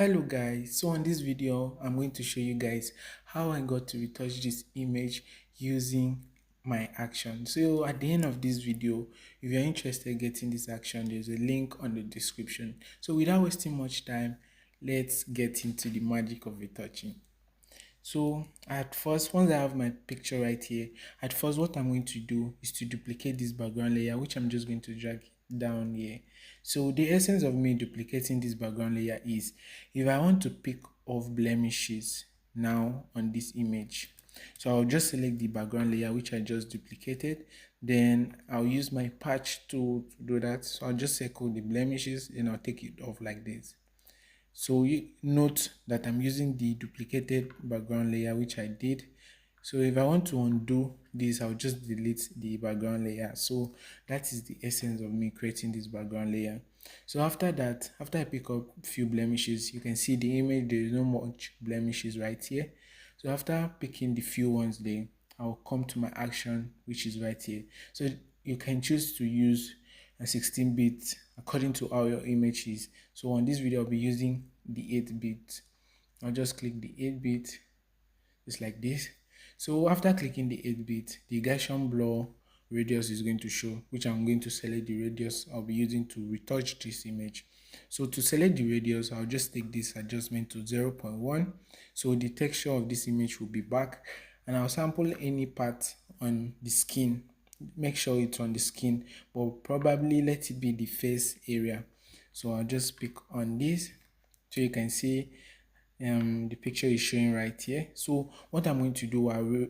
Hello guys, so on this video I'm going to show you guys how I got to retouch this image using my action. So at the end of this video, if you're interested in getting this action, there's a link on the description. So without wasting much time, let's get into the magic of retouching. So at first, once I have my picture right here, at first what I'm going to do is to duplicate this background layer, which I'm just going to drag down here. So the essence of me duplicating this background layer is if I want to pick off blemishes now on this image. So I'll just select the background layer which I just duplicated, then I'll use my patch tool to do that. So I'll just circle the blemishes and I'll take it off like this. So you note that I'm using the duplicated background layer which I did. So if I want to undo this, I'll just delete the background layer. So that is the essence of me creating this background layer. So after that, after I pick up a few blemishes, you can see the image, there is no much blemishes right here. So after picking the few ones there, I'll come to my action, which is right here. So you can choose to use a 16-bit according to how your image is. So on this video, I'll be using the 8-bit. I'll just click the 8-bit, just like this. So after clicking the 8-bit, the Gaussian blur radius is going to show, which I'm going to select the radius I'll be using to retouch this image. So to select the radius, I'll just take this adjustment to 0.1. So the texture of this image will be back, and I'll sample any part on the skin. Make sure it's on the skin, but probably let it be the face area. So I'll just pick on this, so you can see the picture is showing right here. So what I'm going to do,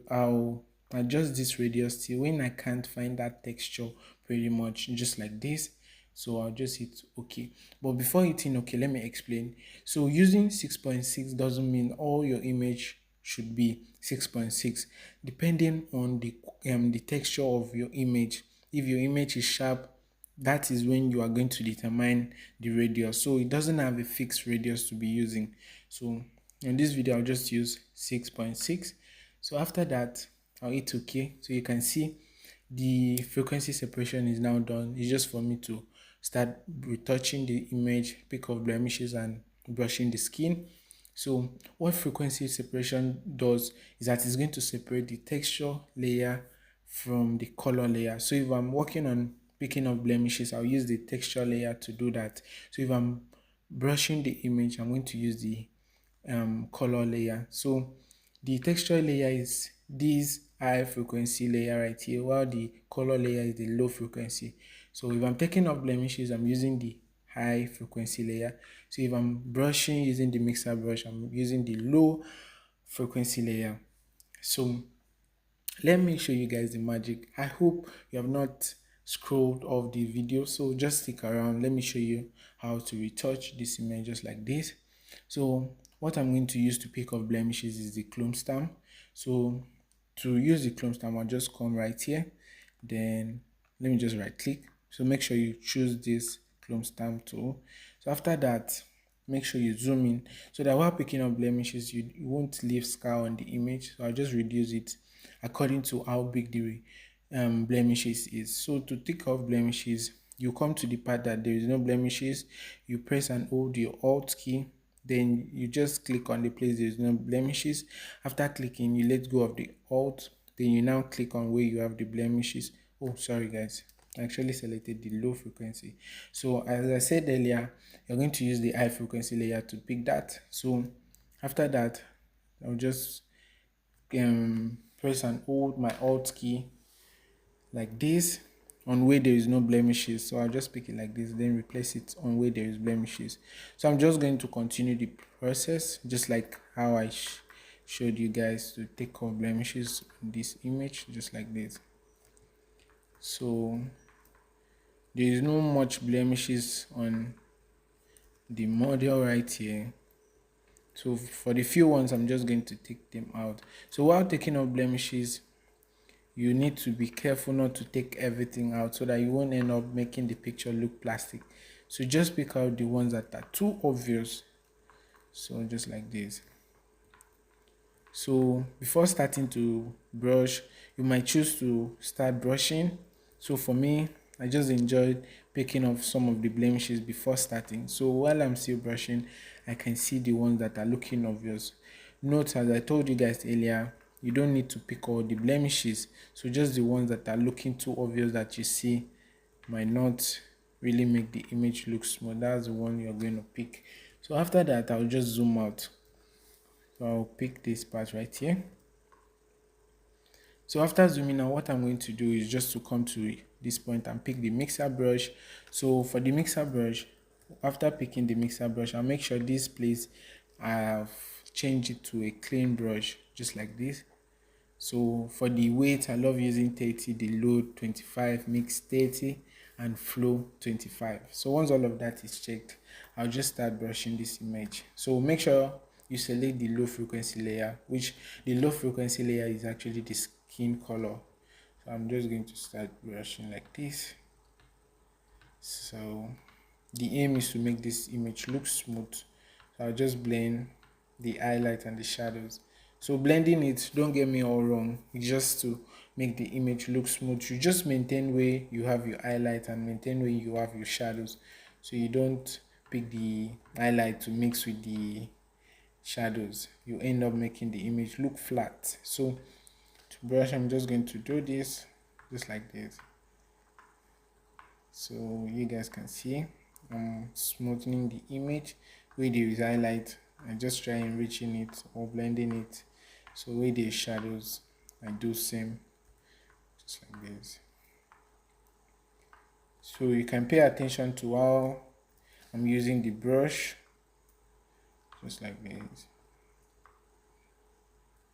I'll adjust this radius till when I can't find that texture, pretty much just like this. So I'll just hit OK. But before hitting OK, let me explain. So using 6.6 doesn't mean all your image should be 6.6, depending on the texture of your image. If your image is sharp, that is when you are going to determine the radius. So it doesn't have a fixed radius to be using. So in this video, I'll just use 6.6. So after that, I'll hit OK. So you can see the frequency separation is now done. It's just for me to start retouching the image, pick off blemishes and brushing the skin. So what frequency separation does is that it's going to separate the texture layer from the color layer. So if I'm working on picking up blemishes, I'll use the texture layer to do that. So if I'm brushing the image, I'm going to use the color layer. So the texture layer is this high frequency layer right here, while the color layer is the low frequency. So if I'm taking off blemishes, I'm using the high frequency layer. So if I'm brushing using the mixer brush, I'm using the low frequency layer. So let me show you guys the magic. I hope you have not scrolled off the video, so just stick around. Let me show you how to retouch this image just like this. So what I'm going to use to pick off blemishes is the clone stamp. So to use the clone stamp, I'll just come right here, then let me just right click. So make sure you choose this clone stamp tool. So after that, make sure you zoom in so that while picking up blemishes, you won't leave scar on the image. So I'll just reduce it according to how big the blemishes is. So to take off blemishes, you come to the part that there is no blemishes, you press and hold your Alt key, then you just click on the place there is no blemishes. After clicking, you let go of the Alt, then you now click on where you have the blemishes. Oh, sorry guys, I actually selected the low frequency. So as I said earlier, you're going to use the high frequency layer to pick that. So after that, I'll just press and hold my Alt key like this on where there is no blemishes. So I'll just pick it like this, then replace it on where there is blemishes. So I'm just going to continue the process just like how I showed you guys to take off blemishes on this image, just like this. So there is no much blemishes on the model right here. So for the few ones, I'm just going to take them out. So while taking off blemishes, you need to be careful not to take everything out so that you won't end up making the picture look plastic. So just pick out the ones that are too obvious. So just like this. So before starting to brush, you might choose to start brushing. So for me, I just enjoyed picking off some of the blemishes before starting. So while I'm still brushing, I can see the ones that are looking obvious. Note, as I told you guys earlier, you don't need to pick all the blemishes, so just the ones that are looking too obvious that you see might not really make the image look smooth. That's the one you're going to pick. So after that, I'll just zoom out. So I'll pick this part right here. So after zooming out, what I'm going to do is just to come to this point and pick the mixer brush. So for the mixer brush, after picking the mixer brush, I'll make sure this place I've changed it to a clean brush, just like this. So for the weight, I love using 30, the load 25, mix 30, and flow 25. So once all of that is checked, I'll just start brushing this image. So make sure you select the low frequency layer, which the low frequency layer is actually the skin color. So I'm just going to start brushing like this. So the aim is to make this image look smooth. So I'll just blend the highlight and the shadows. So blending it, don't get me all wrong, it's just to make the image look smooth. You just maintain where you have your highlight and maintain where you have your shadows. So you don't pick the highlight to mix with the shadows. You end up making the image look flat. So to brush, I'm just going to do this, just like this. So you guys can see I'm smoothing the image where there is highlight. I just try enriching it or blending it. So where there is shadows, I do same, just like this. So you can pay attention to how I'm using the brush, just like this.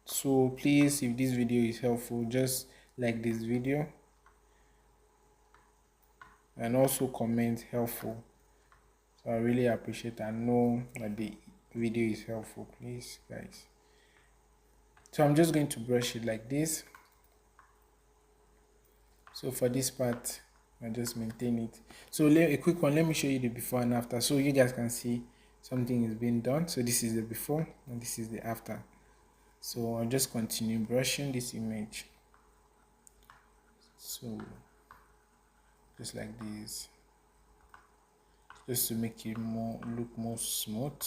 So please, if this video is helpful, just like this video and also comment helpful. So I really appreciate and know that the video is helpful, please guys. So I'm just going to brush it like this. So for this part, I just maintain it. So a quick one, let me show you the before and after so you guys can see something is being done. So this is the before and this is the after. So I'll just continue brushing this image. So just like this, just to make it look more smooth.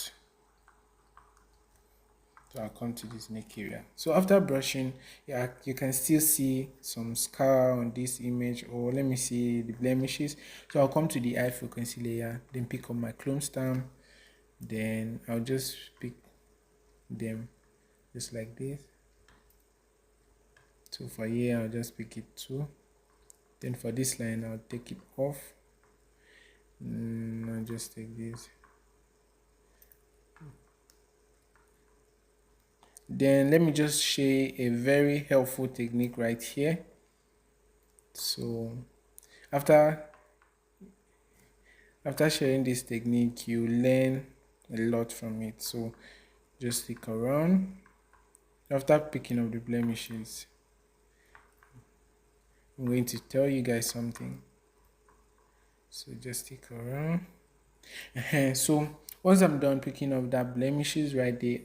So I'll come to this neck area. So after brushing, yeah, you can still see some scar on this image, or let me see the blemishes. So I'll come to the high frequency layer, then pick up my chrome stamp, then I'll just pick them just like this. So for here, I'll just pick it too. Then for this line, I'll take it off. I'll just take this. Then let me just share a very helpful technique right here. So after sharing this technique, you learn a lot from it. So just stick around. After picking up the blemishes, I'm going to tell you guys something. So just stick around. So once I'm done picking up that blemishes right there,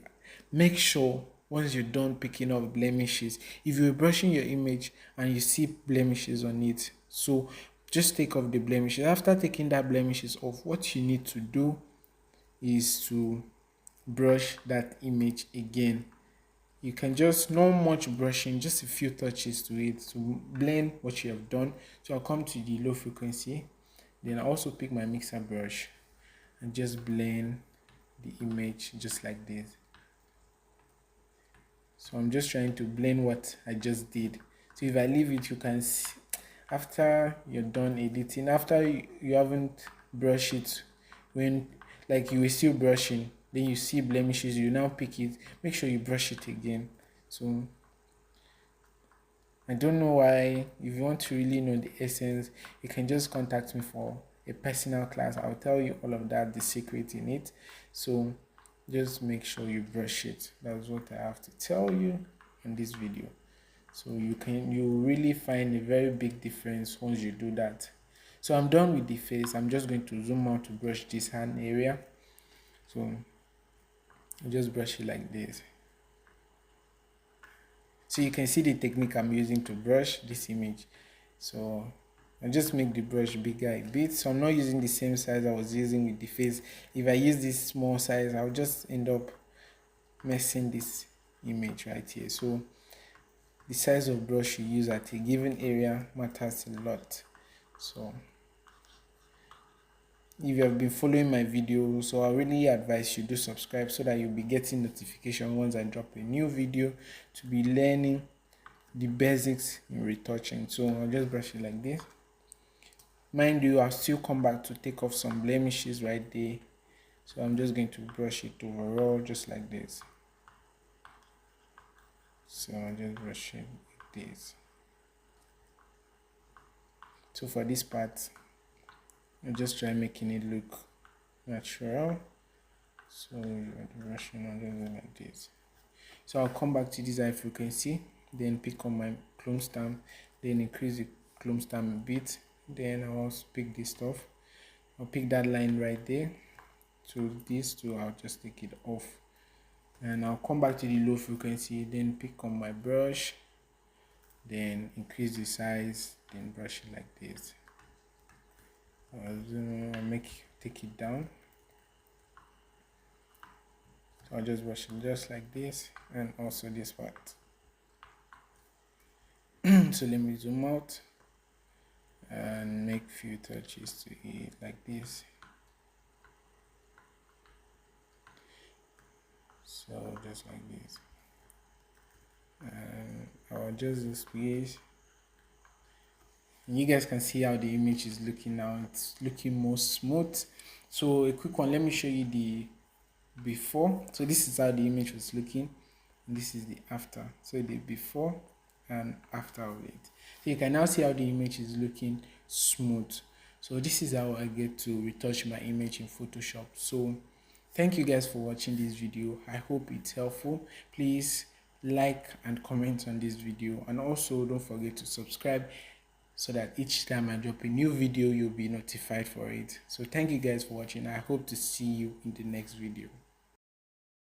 make sure once you're done picking up blemishes, if you're brushing your image and you see blemishes on it, so just take off the blemishes. After taking that blemishes off, what you need to do is to brush that image again. You can just, not much brushing, just a few touches to it to blend what you have done. So I'll come to the low frequency, then I also pick my mixer brush and just blend the image just like this. So I'm just trying to blend what I just did. So if I leave it, you can see after you're done editing, after you haven't brushed it, when like you were still brushing, then you see blemishes, you now pick it, make sure you brush it again. So I don't know why. If you want to really know the essence, you can just contact me for a personal class. I'll tell you all of that, the secret in it. So just make sure you brush it. That's what I have to tell you in this video. So you really find a very big difference once you do that. So I'm done with the face. I'm just going to zoom out to brush this hand area. So I just brush it like this. So you can see the technique I'm using to brush this image. So I just make the brush bigger a bit, so I'm not using the same size I was using with the face. If I use this small size, I'll just end up messing this image right here. So the size of brush you use at a given area matters a lot. So if you have been following my videos, so I really advise you do subscribe so that you'll be getting notification once I drop a new video, to be learning the basics in retouching. So I'll just brush it like this. Mind you, I'll still come back to take off some blemishes right there. So I'm just going to brush it overall just like this. So I'll just brush it like this. So for this part, I'll just try making it look natural. So you're brushing on just like this. So I'll come back to this high frequency, then pick on my clone stamp, then increase the clone stamp a bit, then I'll also pick this stuff. I'll pick that line right there. To this too, I'll just take it off, and I'll come back to the low frequency, then pick on my brush, then increase the size, then brush it like this. I'll take it down. So I'll just brush it just like this, and also this part. So let me zoom out and make few touches to it like this. So just like this, and I'll adjust the space. You guys can see how the image is looking now. It's looking more smooth. So a quick one, let me show you the before. So this is how the image was looking, and this is the after. So the before and after of it. So you can now see how the image is looking smooth. So this is how I get to retouch my image in Photoshop. So thank you guys for watching this video. I hope it's helpful. Please like and comment on this video, and also don't forget to subscribe so that each time I drop a new video you'll be notified for it. So thank you guys for watching. I hope to see you in the next video.